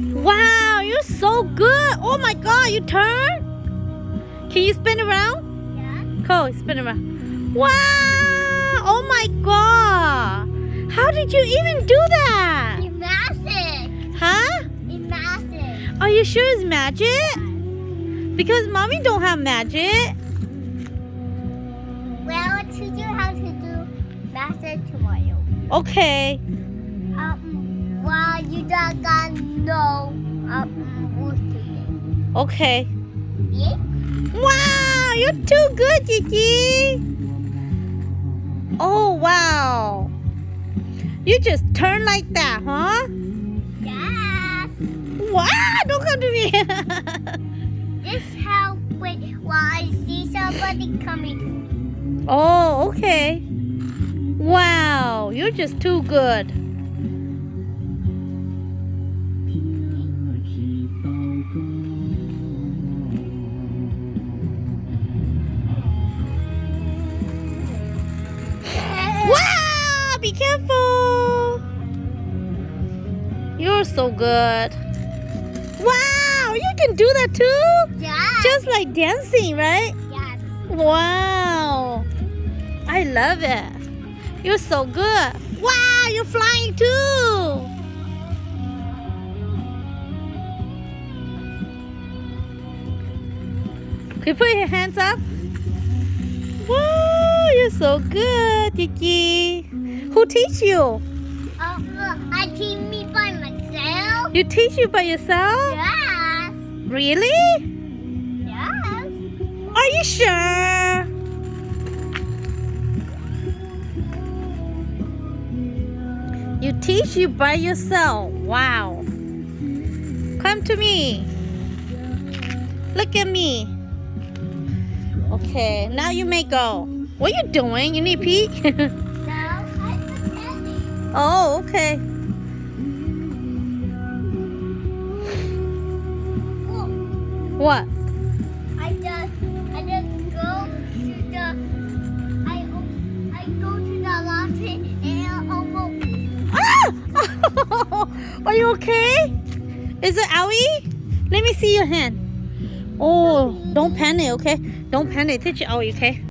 Wow, you're so good. Oh my God, you turn? Can you spin around? Yeah. Go, spin around. Wow! Oh my God! How did you even do that? It's magic. Huh? It's magic. Are you sure it's magic? Because mommy don't have magic. Well, I'll teach you how to do magic tomorrow. Okay. Well, you don't got no bullshit. Okay. Yeah? Wow, you're too good, Gigi. Oh, wow. You just turn like that, huh? Yes. Wow, don't come to me. This help when I see somebody coming. Oh, okay. Wow, you're just too good. Wow, be careful. You're so good. Wow, you can do that too? Yes. Just like dancing, right? Yes. Wow. I love it. You're so good. Wow, you're flying too. Can you put your hands up? Wow, you're so good, Kiki. Who teach you? I teach me by myself. You teach you by yourself? Yes. Really? Yes. Are you sure? You teach you by yourself. Wow. Come to me. Look at me. Okay, now you may go. What are you doing? You need pee? No, I'm pretending. Oh, okay. Oh, What? I just go to the I go to the latte and almost. Ah! Are you okay? Is it owie? Let me see your hand. Oh, don't panic, okay? Don't panic. Take your owie, okay?